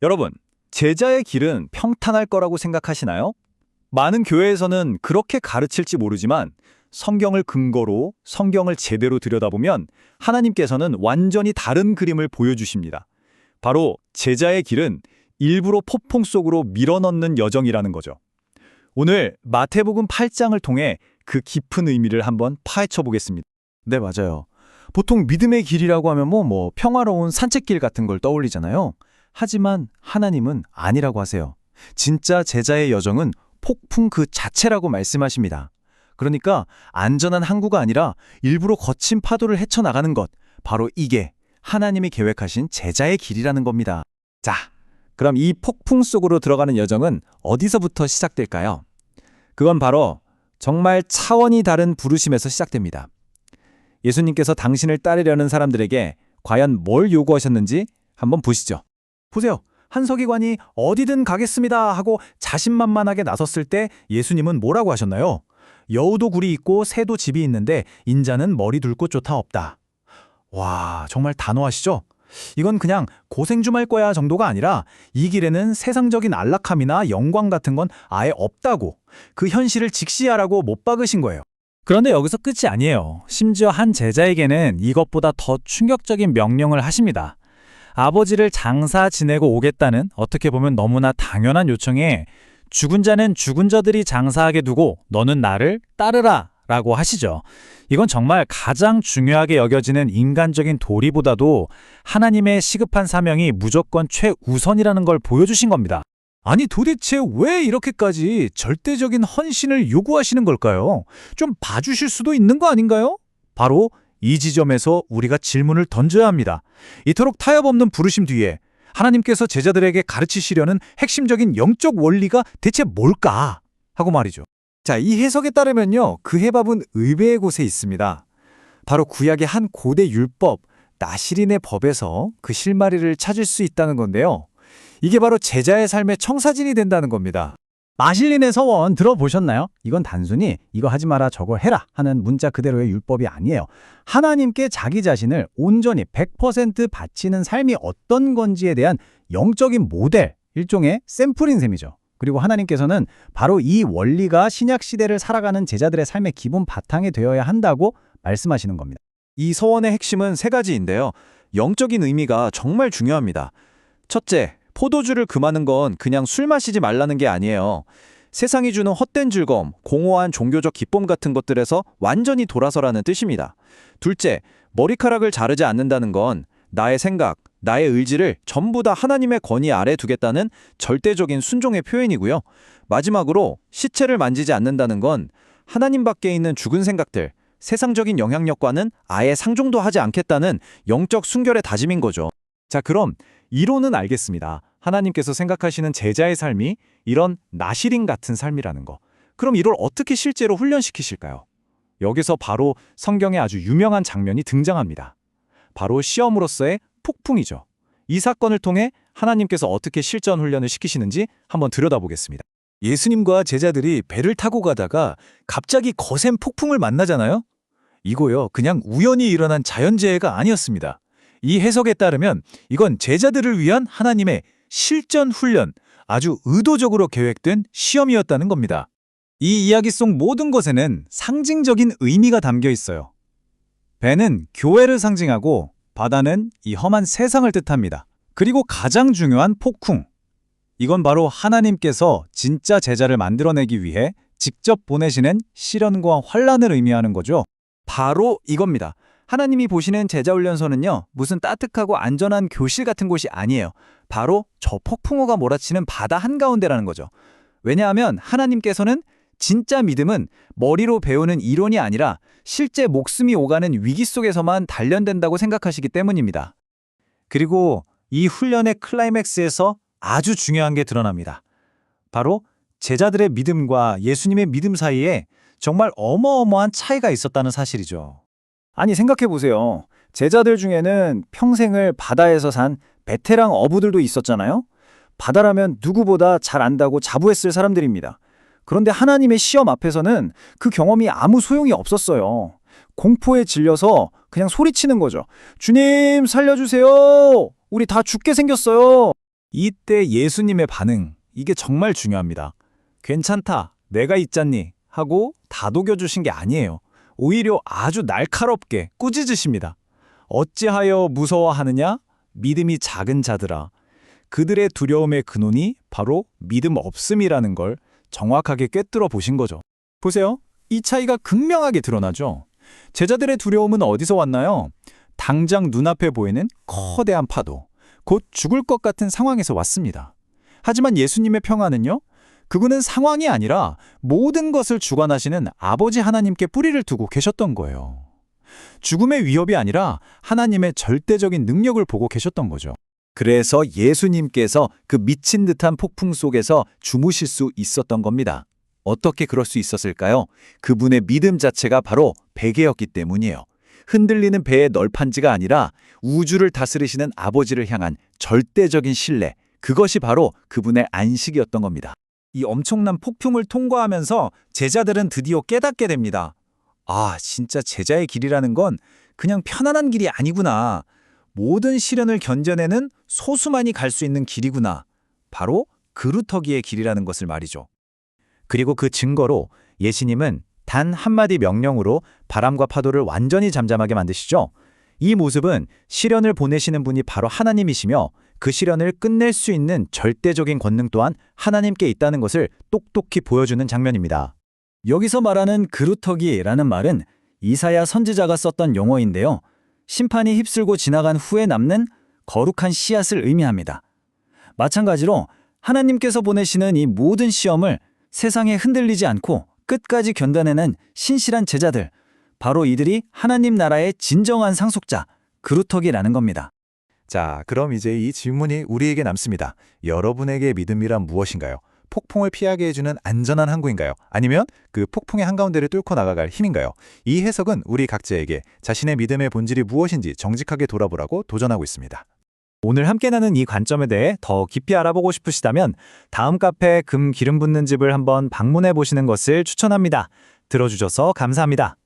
여러분, 제자의 길은 평탄할 거라고 생각하시나요? 많은 교회에서는 그렇게 가르칠지 모르지만 성경을 근거로 성경을 제대로 들여다보면 하나님께서는 완전히 다른 그림을 보여주십니다. 바로 제자의 길은 일부러 폭풍 속으로 밀어넣는 여정이라는 거죠. 오늘 마태복음 8장을 통해 그 깊은 의미를 한번 파헤쳐 보겠습니다. 네, 맞아요. 보통 믿음의 길이라고 하면 평화로운 산책길 같은 걸 떠올리잖아요. 하지만 하나님은 아니라고 하세요. 진짜 제자의 여정은 폭풍 그 자체라고 말씀하십니다. 그러니까 안전한 항구가 아니라 일부러 거친 파도를 헤쳐나가는 것, 바로 이게 하나님이 계획하신 제자의 길이라는 겁니다. 자, 그럼 이 폭풍 속으로 들어가는 여정은 어디서부터 시작될까요? 그건 바로 정말 차원이 다른 부르심에서 시작됩니다. 예수님께서 당신을 따르려는 사람들에게 과연 뭘 요구하셨는지 한번 보시죠. 보세요. 한 서기관이 어디든 가겠습니다 하고 자신만만하게 나섰을 때 예수님은 뭐라고 하셨나요? 여우도 굴이 있고 새도 집이 있는데 인자는 머리 둘 곳조차 없다. 와, 정말 단호하시죠? 이건 그냥 고생 좀 할 거야 정도가 아니라 이 길에는 세상적인 안락함이나 영광 같은 건 아예 없다고, 그 현실을 직시하라고 못 박으신 거예요. 그런데 여기서 끝이 아니에요. 심지어 한 제자에게는 이것보다 더 충격적인 명령을 하십니다. 아버지를 장사 지내고 오겠다는, 어떻게 보면 너무나 당연한 요청에 죽은 자는 죽은 자들이 장사하게 두고 너는 나를 따르라 라고 하시죠. 이건 정말 가장 중요하게 여겨지는 인간적인 도리보다도 하나님의 시급한 사명이 무조건 최우선이라는 걸 보여주신 겁니다. 아니, 도대체 왜 이렇게까지 절대적인 헌신을 요구하시는 걸까요? 좀 봐주실 수도 있는 거 아닌가요? 바로 이 지점에서 우리가 질문을 던져야 합니다. 이토록 타협 없는 부르심 뒤에 하나님께서 제자들에게 가르치시려는 핵심적인 영적 원리가 대체 뭘까? 하고 말이죠. 자, 이 해석에 따르면요, 그 해답은 의외의 곳에 있습니다. 바로 구약의 한 고대 율법, 나시린의 법에서 그 실마리를 찾을 수 있다는 건데요. 이게 바로 제자의 삶의 청사진이 된다는 겁니다. 나실린의 서원 들어보셨나요? 이건 단순히 이거 하지 마라 저거 해라 하는 문자 그대로의 율법이 아니에요. 하나님께 자기 자신을 온전히 100% 바치는 삶이 어떤 건지에 대한 영적인 모델, 일종의 샘플인 셈이죠. 그리고 하나님께서는 바로 이 원리가 신약 시대를 살아가는 제자들의 삶의 기본 바탕이 되어야 한다고 말씀하시는 겁니다. 이 서원의 핵심은 세 가지인데요. 영적인 의미가 정말 중요합니다. 첫째, 포도주를 금하는 건 그냥 술 마시지 말라는 게 아니에요. 세상이 주는 헛된 즐거움, 공허한 종교적 기쁨 같은 것들에서 완전히 돌아서라는 뜻입니다. 둘째, 머리카락을 자르지 않는다는 건 나의 생각, 나의 의지를 전부 다 하나님의 권위 아래 두겠다는 절대적인 순종의 표현이고요. 마지막으로 시체를 만지지 않는다는 건 하나님 밖에 있는 죽은 생각들, 세상적인 영향력과는 아예 상종도 하지 않겠다는 영적 순결의 다짐인 거죠. 자, 그럼 이론은 알겠습니다. 하나님께서 생각하시는 제자의 삶이 이런 나시린 같은 삶이라는 거. 그럼 이걸 어떻게 실제로 훈련시키실까요? 여기서 바로 성경에 아주 유명한 장면이 등장합니다. 바로 시험으로서의 폭풍이죠. 이 사건을 통해 하나님께서 어떻게 실전 훈련을 시키시는지 한번 들여다보겠습니다. 예수님과 제자들이 배를 타고 가다가 갑자기 거센 폭풍을 만나잖아요? 이거요, 그냥 우연히 일어난 자연재해가 아니었습니다. 이 해석에 따르면 이건 제자들을 위한 하나님의 실전 훈련, 아주 의도적으로 계획된 시험이었다는 겁니다. 이 이야기 속 모든 것에는 상징적인 의미가 담겨 있어요. 배는 교회를 상징하고 바다는 이 험한 세상을 뜻합니다. 그리고 가장 중요한 폭풍. 이건 바로 하나님께서 진짜 제자를 만들어내기 위해 직접 보내시는 시련과 환난을 의미하는 거죠. 바로 이겁니다. 하나님이 보시는 제자훈련소는요, 무슨 따뜻하고 안전한 교실 같은 곳이 아니에요. 바로 저 폭풍우가 몰아치는 바다 한가운데라는 거죠. 왜냐하면 하나님께서는 진짜 믿음은 머리로 배우는 이론이 아니라 실제 목숨이 오가는 위기 속에서만 단련된다고 생각하시기 때문입니다. 그리고 이 훈련의 클라이맥스에서 아주 중요한 게 드러납니다. 바로 제자들의 믿음과 예수님의 믿음 사이에 정말 어마어마한 차이가 있었다는 사실이죠. 아니, 생각해보세요. 제자들 중에는 평생을 바다에서 산 베테랑 어부들도 있었잖아요. 바다라면 누구보다 잘 안다고 자부했을 사람들입니다. 그런데 하나님의 시험 앞에서는 그 경험이 아무 소용이 없었어요. 공포에 질려서 그냥 소리치는 거죠. 주님 살려주세요. 우리 다 죽게 생겼어요. 이때 예수님의 반응, 이게 정말 중요합니다. 괜찮다, 내가 있잖니 하고 다독여주신 게 아니에요. 오히려 아주 날카롭게 꾸짖으십니다. 어찌하여 무서워하느냐? 믿음이 작은 자들아. 그들의 두려움의 근원이 바로 믿음 없음이라는 걸 정확하게 꿰뚫어 보신 거죠. 보세요. 이 차이가 극명하게 드러나죠. 제자들의 두려움은 어디서 왔나요? 당장 눈앞에 보이는 커다란 파도, 곧 죽을 것 같은 상황에서 왔습니다. 하지만 예수님의 평안은요? 그분은 상황이 아니라 모든 것을 주관하시는 아버지 하나님께 뿌리를 두고 계셨던 거예요. 죽음의 위협이 아니라 하나님의 절대적인 능력을 보고 계셨던 거죠. 그래서 예수님께서 그 미친 듯한 폭풍 속에서 주무실 수 있었던 겁니다. 어떻게 그럴 수 있었을까요? 그분의 믿음 자체가 바로 베개였기 때문이에요. 흔들리는 배의 널판지가 아니라 우주를 다스리시는 아버지를 향한 절대적인 신뢰, 그것이 바로 그분의 안식이었던 겁니다. 이 엄청난 폭풍을 통과하면서 제자들은 드디어 깨닫게 됩니다. 아, 진짜 제자의 길이라는 건 그냥 편안한 길이 아니구나. 모든 시련을 견뎌내는 소수만이 갈 수 있는 길이구나. 바로 그루터기의 길이라는 것을 말이죠. 그리고 그 증거로 예수님은 단 한마디 명령으로 바람과 파도를 완전히 잠잠하게 만드시죠. 이 모습은 시련을 보내시는 분이 바로 하나님이시며 그 시련을 끝낼 수 있는 절대적인 권능 또한 하나님께 있다는 것을 똑똑히 보여주는 장면입니다. 여기서 말하는 그루터기라는 말은 이사야 선지자가 썼던 용어인데요. 심판이 휩쓸고 지나간 후에 남는 거룩한 씨앗을 의미합니다. 마찬가지로 하나님께서 보내시는 이 모든 시험을 세상에 흔들리지 않고 끝까지 견뎌내는 신실한 제자들, 바로 이들이 하나님 나라의 진정한 상속자, 그루터기라는 겁니다. 자, 그럼 이제 이 질문이 우리에게 남습니다. 여러분에게 믿음이란 무엇인가요? 폭풍을 피하게 해주는 안전한 항구인가요? 아니면 그 폭풍의 한가운데를 뚫고 나아갈 힘인가요? 이 해석은 우리 각자에게 자신의 믿음의 본질이 무엇인지 정직하게 돌아보라고 도전하고 있습니다. 오늘 함께 나눈 이 관점에 대해 더 깊이 알아보고 싶으시다면 다음 카페 금 기름 붓는 집을 한번 방문해 보시는 것을 추천합니다. 들어주셔서 감사합니다.